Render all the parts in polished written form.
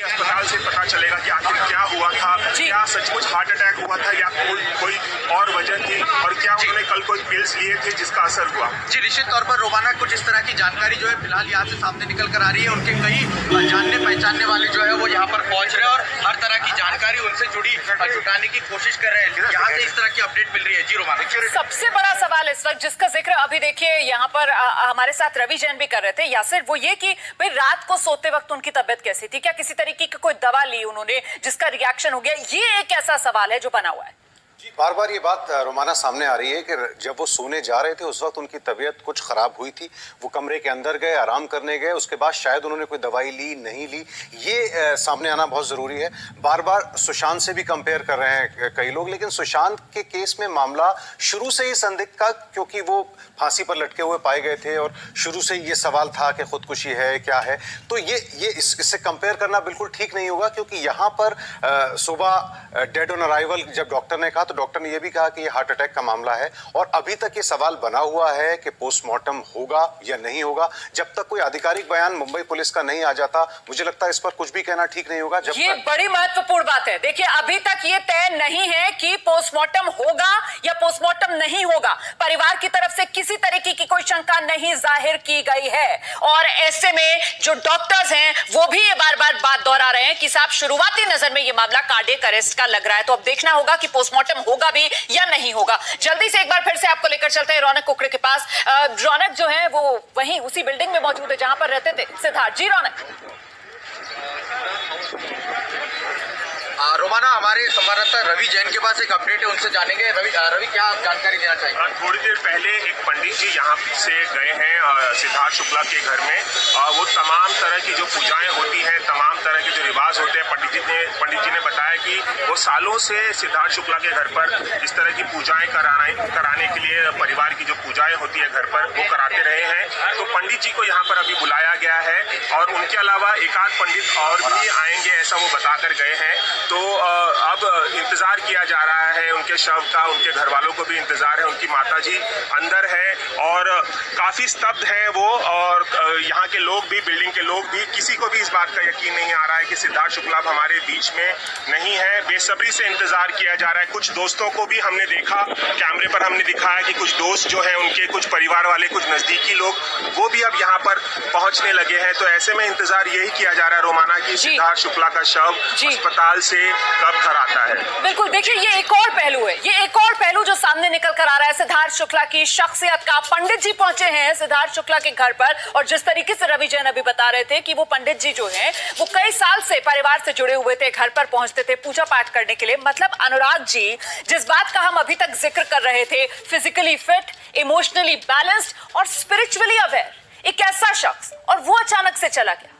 अस्पताल से पता चलेगा कि आखिर क्या हुआ था, क्या सचमुच हार्ट अटैक हुआ था या कोई और वजह थी, और क्या उन्होंने कल कोई पिल्स लिए थे जिसका असर हुआ। जी निश्चित तौर पर रोमाना कुछ इस तरह की जानकारी जो है फिलहाल यहाँ से सामने निकल कर आ रही है। उनके कई जानने पहचानने वाले जो है वो यहाँ पर पहुंच रहे हैं और हर तरह की जानकारी उनसे जुड़ी जुटाने की कोशिश कर रहे हैं। यहाँ से इस तरह की अपडेट मिल रही है। जी रोमाना, सबसे बड़ा सवाल इस वक्त जिसका जिक्र अभी देखिए यहाँ पर हमारे साथ रवि जैन भी कर रहे थे यासिर, वो ये कि भाई रात को सोते वक्त उनकी तबीयत कैसी थी, क्या किसी तरीके की कोई दवा ली उन्होंने जिसका रिएक्शन हो गया, ये एक ऐसा सवाल है जो बना हुआ है। जी बार बार ये बात रोमाना सामने आ रही है कि जब वो सोने जा रहे थे उस वक्त उनकी तबीयत कुछ खराब हुई थी, वो कमरे के अंदर गए, आराम करने गए, उसके बाद शायद उन्होंने कोई दवाई ली नहीं ली, ये सामने आना बहुत जरूरी है। बार बार सुशांत से भी कंपेयर कर रहे हैं कई लोग, लेकिन सुशांत के केस में मामला शुरू से ही संदिग्ध था क्योंकि वो फांसी पर लटके हुए पाए गए थे और शुरू से ये सवाल था कि खुदकुशी है क्या है। तो ये इससे कंपेयर करना बिल्कुल ठीक नहीं होगा क्योंकि यहाँ पर सुबह डेड ऑन अराइवल जब डॉक्टर ने कहा तो डॉक्टर ने यह भी कहा कि ये हार्ट अटैक का मामला है और अभी तक ये सवाल बना हुआ है कि पोस्टमार्टम होगा या नहीं होगा। जब तक कोई आधिकारिक बयान मुंबई पुलिस का नहीं आ जाता, मुझे लगता है इस पर कुछ भी कहना ठीक नहीं होगा। जब ये बड़ी महत्वपूर्ण बात है। देखिए अभी तक ये तय नहीं है कि पोस्टमार्टम होगा या पोस्टमार्टम नहीं होगा। परिवार की तरफ से किसी तरीके की कोई शंका नहीं जाहिर की गई है और ऐसे में जो डॉक्टर्स हैं वो भी ये बार बार बात दोहरा रहे हैं कि साहब शुरुआती नजर में ये मामला कार्डियक अरेस्ट का लग रहा है, तो अब देखना होगा कि पोस्टमार्टम होगा भी या नहीं होगा। जल्दी से एक बार फिर से आपको लेकर चलते हैं रौनक कुकड़े के पास। रौनक जो है वो वहीं उसी बिल्डिंग में मौजूद है जहां पर रहते थे सिद्धार्थ। जी रौनक। रोमाना, हमारे संवाददाता रवि जैन के पास एक अपडेट है, उनसे जानेंगे। रवि क्या आप जानकारी देना चाहेंगे? थोड़ी देर पहले एक पंडित जी यहाँ से गए हैं सिद्धार्थ शुक्ला के घर में। वो तमाम तरह की जो पूजाएं होती हैं, तमाम तरह के जो रिवाज होते हैं, पंडित जी ने बताया कि वो सालों से सिद्धार्थ शुक्ला के घर पर इस तरह की पूजाएं कराने के लिए परिवार की जो पूजाएं होती है घर पर वो कराते रहे हैं। तो पंडित जी को यहाँ पर अभी बुलाया गया है और उनके अलावा एक आध पंडित और भी आएंगे ऐसा वो बताकर गए हैं। तो अब इंतजार किया जा रहा है उनके शव का, उनके घर वालों को भी इंतजार है। उनकी माताजी अंदर है और काफी स्तब्ध है वो, और यहाँ के लोग भी, बिल्डिंग के लोग भी, किसी को भी इस बात का यकीन नहीं आ रहा है कि सिद्धार्थ शुक्ला हमारे बीच में नहीं है। बेसब्री से इंतजार किया जा रहा है। कुछ दोस्तों को भी हमने देखा, कैमरे पर हमने दिखाया कि कुछ दोस्त जो है उनके, कुछ परिवार वाले, कुछ नजदीकी लोग, वो भी अब यहाँ पर पहुंचने लगे हैं। तो ऐसे में इंतजार यही किया जा रहा है रोमाना की सिद्धार्थ शुक्ला का शव अस्पताल से कब घर आता है। बिल्कुल, देखिए ये एक और पहलू है, ये एक और पहलू जो सामने निकल कर आ रहा है सिद्धार्थ शुक्ला की शख्सियत का। पंडित जी पहुंचे हैं सिद्धार्थ शुक्ला के घर पर और जिस तरीके से रवि जैन अभी बता रहे थे कि वो पंडित जी जो हैं वो कई साल से परिवार से जुड़े हुए थे, घर पर पहुंचते थे पूजा पाठ करने के लिए। मतलब अनुराग जी, जिस बात का हम अभी तक जिक्र कर रहे थे, फिजिकली फिट, इमोशनली बैलेंस्ड और स्पिरिचुअली अवेयर, एक ऐसा शख्स, और वो अचानक से चला गया।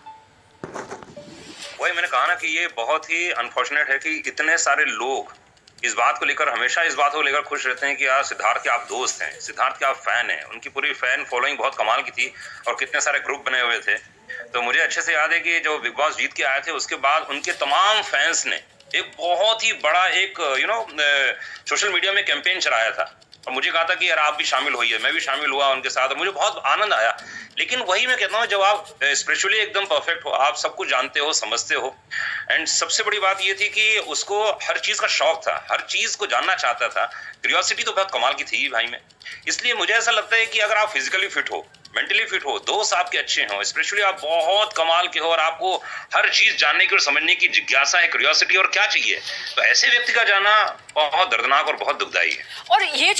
वही मैंने कहा ना कि ये बहुत ही अनफॉर्चुनेट है कि इतने सारे लोग इस बात को लेकर, हमेशा इस बात को लेकर खुश रहते हैं कि यार सिद्धार्थ के आप दोस्त हैं, सिद्धार्थ के आप फैन हैं। उनकी पूरी फैन फॉलोइंग बहुत कमाल की थी और कितने सारे ग्रुप बने हुए थे। तो मुझे अच्छे से याद है कि जो बिग बॉस जीत के आए थे उसके बाद उनके तमाम फैंस ने एक बहुत ही बड़ा एक सोशल मीडिया में कैंपेन चलाया था और मुझे कहा था कि यार आप भी शामिल होइए। मैं भी शामिल हुआ उनके साथ और मुझे बहुत आनंद आया। लेकिन वही मैं कहता हूँ, जब आप स्पिरिचुअली एकदम परफेक्ट हो, आप सब कुछ जानते हो, समझते हो, एंड सबसे बड़ी बात ये थी कि उसको हर चीज का शौक था, हर चीज को जानना चाहता था। क्यूरियोसिटी तो बहुत कमाल की थी भाई में। इसलिए मुझे ऐसा लगता है कि अगर आप फिजिकली फिट हो, मेंटली फिट हो, दोस्त आपके अच्छे हो, स्पिरिचुअली आप बहुत कमाल के हो और आपको हर चीज जानने की और समझने की जिज्ञासा है, क्यूरियोसिटी, और क्या चाहिए, तो ऐसे व्यक्ति का जाना बहुत दर्दनाक और बहुत दुखदाई है। और ये